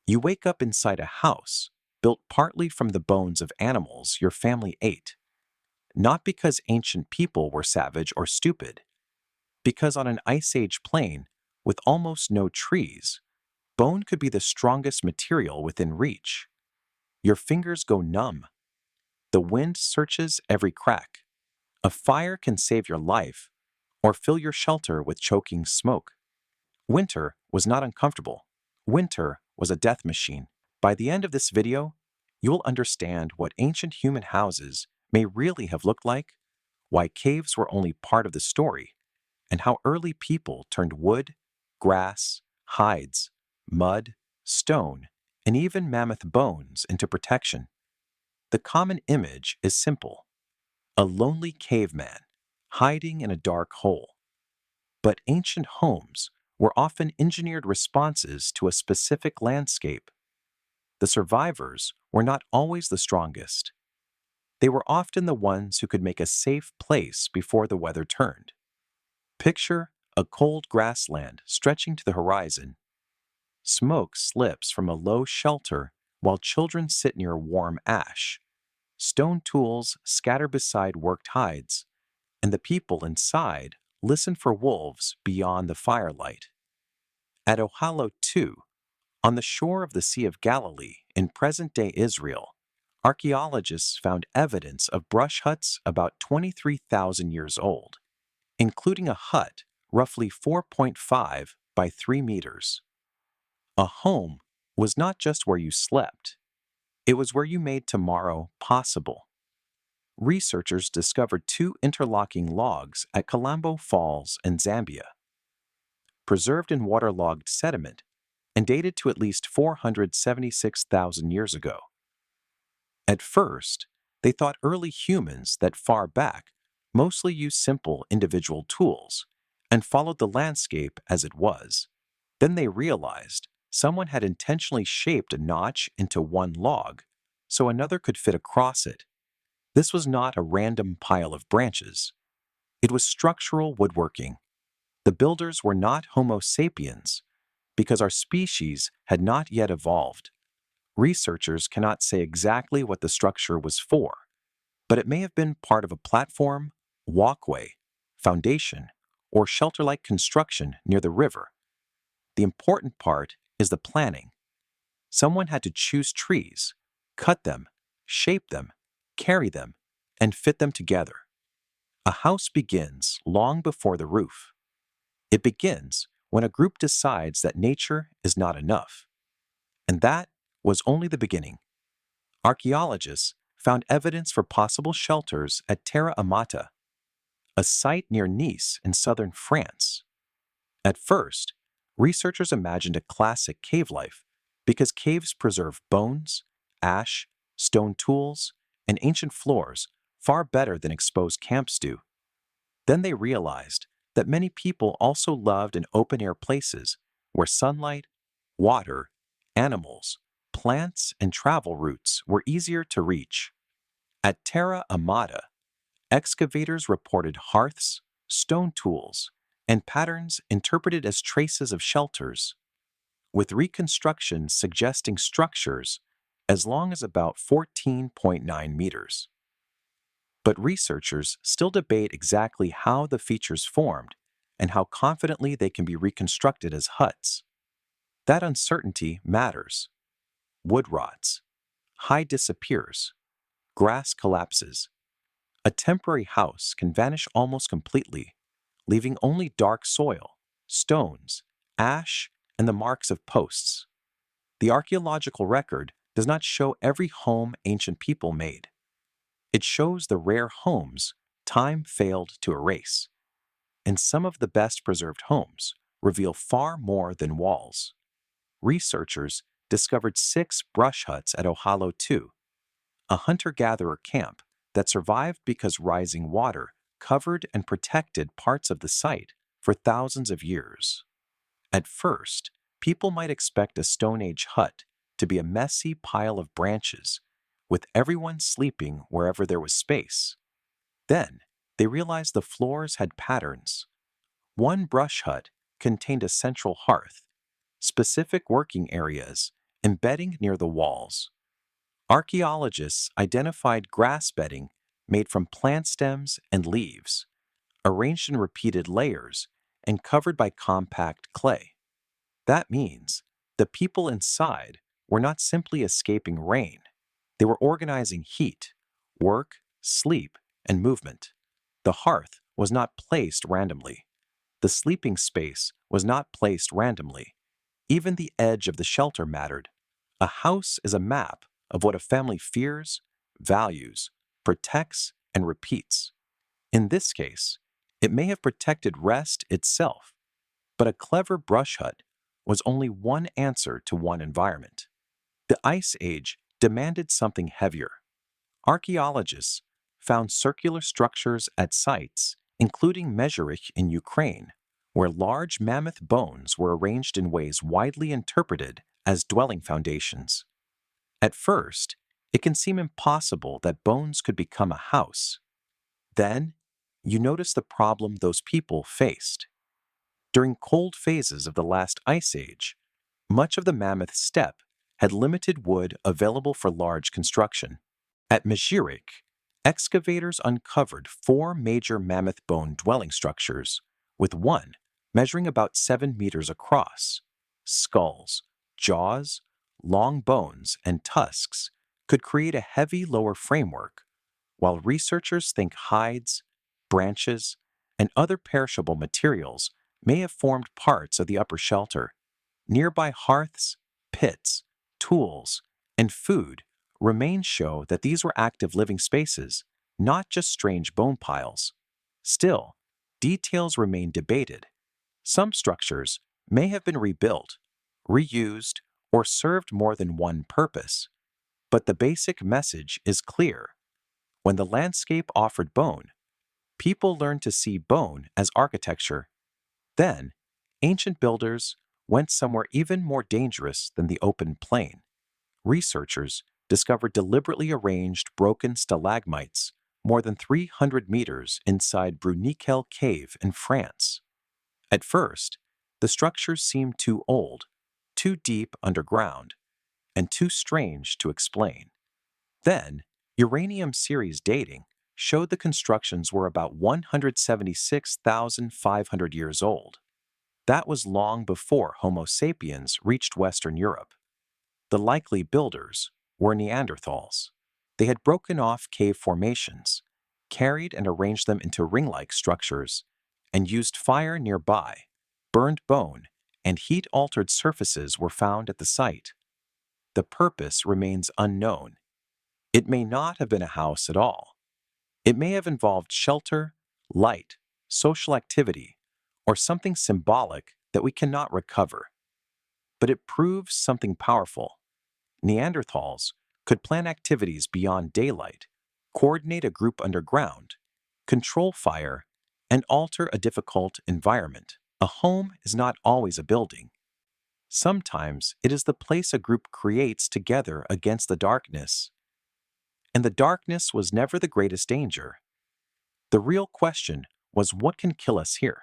You wake up inside a house built partly from the bones of animals your family ate, not because ancient people were savage or stupid, because on an ice age plain with almost no trees, bone could be the strongest material within reach. Your fingers go numb. The wind searches every crack. A fire can save your life or fill your shelter with choking smoke. Winter was not uncomfortable. Winter was a death machine. By the end of this video, you will understand what ancient human houses may really have looked like, why caves were only part of the story, and how early people turned wood, grass, hides, mud, stone, and even mammoth bones into protection. The common image is simple: a lonely caveman hiding in a dark hole. But ancient homes were often engineered responses to a specific landscape. The survivors were not always the strongest. They were often the ones who could make a safe place before the weather turned. Picture a cold grassland stretching to the horizon. Smoke slips from a low shelter while children sit near warm ash. Stone tools scatter beside worked hides, and the people inside listen for wolves beyond the firelight. At Ohalo 2, on the shore of the Sea of Galilee in present-day Israel, archaeologists found evidence of brush huts about 23,000 years old, including a hut roughly 4.5 by 3 meters. A home was not just where you slept, it was where you made tomorrow possible. Researchers discovered 2 interlocking logs at Kalambo Falls in Zambia, preserved in waterlogged sediment and dated to at least 476,000 years ago. At first, they thought early humans that far back mostly used simple individual tools and followed the landscape as it was. Then they realized someone had intentionally shaped a notch into one log so another could fit across it. This was not a random pile of branches. It was structural woodworking. The builders were not Homo sapiens because our species had not yet evolved. Researchers cannot say exactly what the structure was for, but it may have been part of a platform, walkway, foundation, or shelter-like construction near the river. The important part is the planning. Someone had to choose trees, cut them, shape them, carry them, and fit them together. A house begins long before the roof. It begins when a group decides that nature is not enough. And that was only the beginning. Archaeologists found evidence for possible shelters at Terra Amata, a site near Nice in southern France. At first, researchers imagined a classic cave life because caves preserve bones, ash, stone tools, and ancient floors far better than exposed camps do. Then they realized that many people also loved in open-air places where sunlight, water, animals, plants, and travel routes were easier to reach. At Terra Amata, excavators reported hearths, stone tools, and patterns interpreted as traces of shelters, with reconstruction suggesting structures as long as about 14.9 meters. But researchers still debate exactly how the features formed and how confidently they can be reconstructed as huts. That uncertainty matters. Wood rots, hide disappears, grass collapses. A temporary house can vanish almost completely, leaving only dark soil, stones, ash, and the marks of posts. The archaeological record does not show every home ancient people made. It shows the rare homes time failed to erase. And some of the best preserved homes reveal far more than walls. Researchers discovered 6 brush huts at Ohalo 2, a hunter-gatherer camp that survived because rising water covered and protected parts of the site for thousands of years. At first, people might expect a Stone Age hut to be a messy pile of branches, with everyone sleeping wherever there was space. Then, they realized the floors had patterns. One brush hut contained a central hearth, specific working areas, embedding near the walls. Archaeologists identified grass bedding made from plant stems and leaves, arranged in repeated layers and covered by compact clay. That means the people inside were not simply escaping rain. They were organizing heat, work, sleep, and movement. The hearth was not placed randomly. The sleeping space was not placed randomly. Even the edge of the shelter mattered. A house is a map of what a family fears, values, protects, and repeats. In this case, it may have protected rest itself, but a clever brush hut was only one answer to one environment. The Ice Age demanded something heavier. Archaeologists found circular structures at sites, including Mezhyrich in Ukraine, where large mammoth bones were arranged in ways widely interpreted as dwelling foundations. At first, it can seem impossible that bones could become a house. Then, you notice the problem those people faced. During cold phases of the last ice age, much of the mammoth steppe had limited wood available for large construction. At Mezhyrich, excavators uncovered 4 major mammoth bone dwelling structures, with one measuring about 7 meters across. Skulls, jaws, long bones, and tusks could create a heavy lower framework, while researchers think hides, branches, and other perishable materials may have formed parts of the upper shelter. Nearby hearths, pits, tools, and food remains show that these were active living spaces, not just strange bone piles. Still, details remain debated. Some structures may have been rebuilt, reused, or served more than one purpose. But the basic message is clear. When the landscape offered bone, people learned to see bone as architecture. Then, ancient builders went somewhere even more dangerous than the open plain. Researchers discovered deliberately arranged broken stalagmites more than 300 meters inside Bruniquel Cave in France. At first, the structures seemed too old, too deep underground, and too strange to explain. Then, uranium series dating showed the constructions were about 176,500 years old. That was long before Homo sapiens reached Western Europe. The likely builders were Neanderthals. They had broken off cave formations, carried and arranged them into ring-like structures, and used fire nearby. Burned bone and heat-altered surfaces were found at the site. The purpose remains unknown. It may not have been a house at all. It may have involved shelter, light, social activity, or something symbolic that we cannot recover. But it proves something powerful. Neanderthals could plan activities beyond daylight, coordinate a group underground, control fire, and alter a difficult environment. A home is not always a building. Sometimes it is the place a group creates together against the darkness. And the darkness was never the greatest danger. The real question was what can kill us here?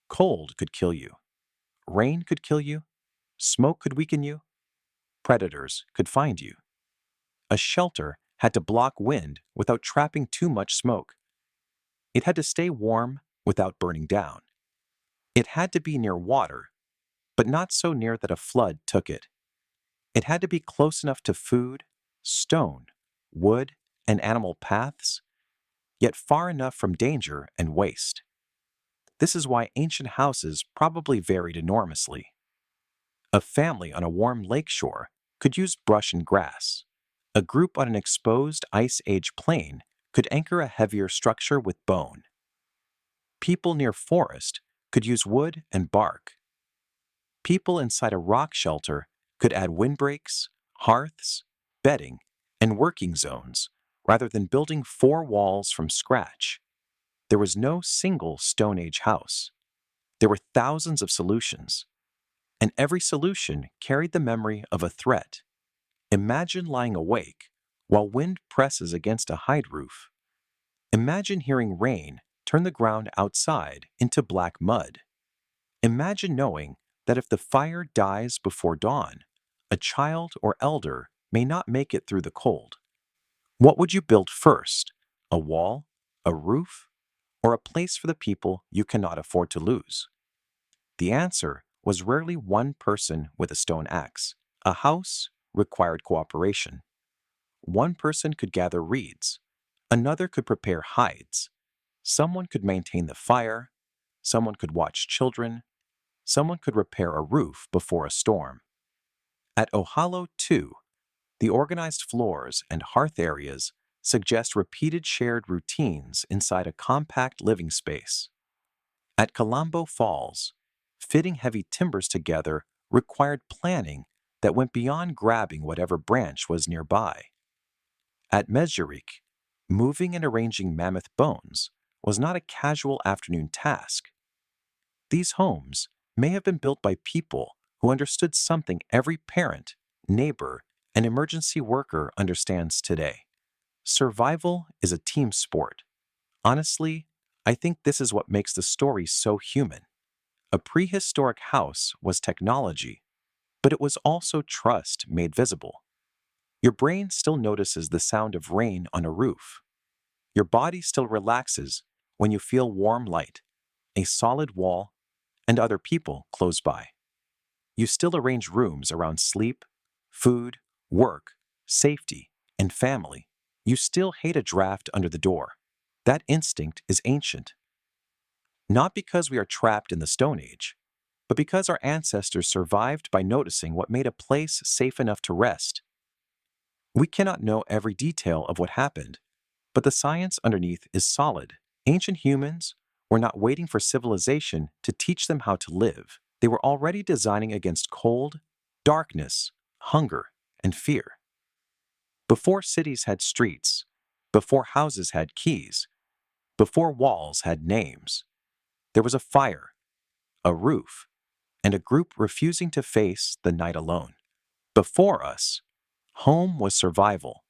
Cold could kill you. Rain could kill you. Smoke could weaken you. Predators could find you. A shelter had to block wind without trapping too much smoke. It had to stay warm without burning down. It had to be near water, but not so near that a flood took it. It had to be close enough to food, stone, wood, and animal paths, yet far enough from danger and waste. This is why ancient houses probably varied enormously. A family on a warm lakeshore could use brush and grass. A group on an exposed Ice Age plain could anchor a heavier structure with bone. People near forest could use wood and bark. People inside a rock shelter could add windbreaks, hearths, bedding, and working zones rather than building 4 walls from scratch. There was no single Stone Age house. There were thousands of solutions, and every solution carried the memory of a threat. Imagine lying awake while wind presses against a hide roof. Imagine hearing rain turn the ground outside into black mud. Imagine knowing that if the fire dies before dawn, A child or elder may not make it through the cold. What would you build first? A wall, a roof, or a place for the people you cannot afford to lose? The answer was rarely one person with a stone axe. A house required cooperation. One person could gather reeds, another could prepare hides, someone could maintain the fire, someone could watch children, someone could repair a roof before a storm. At Ohalo, too, the organized floors and hearth areas suggest repeated shared routines inside a compact living space. At Colombo Falls, fitting heavy timbers together required planning that went beyond grabbing whatever branch was nearby. At Mesjerik, moving and arranging mammoth bones was not a casual afternoon task. These homes may have been built by people who understood something every parent, neighbor, and emergency worker understands today. Survival is a team sport. Honestly, I think this is what makes the story so human. A prehistoric house was technology, but it was also trust made visible. Your brain still notices the sound of rain on a roof. Your body still relaxes when you feel warm light, a solid wall, and other people close by. You still arrange rooms around sleep, food, work, safety, and family. You still hate a draft under the door. That instinct is ancient. Not because we are trapped in the Stone Age, but because our ancestors survived by noticing what made a place safe enough to rest. We cannot know every detail of what happened, but the science underneath is solid. Ancient humans were not waiting for civilization to teach them how to live. They were already designing against cold, darkness, hunger, and fear. Before cities had streets, before houses had keys, before walls had names, there was a fire, a roof, and a group refusing to face the night alone. Before us, home was survival.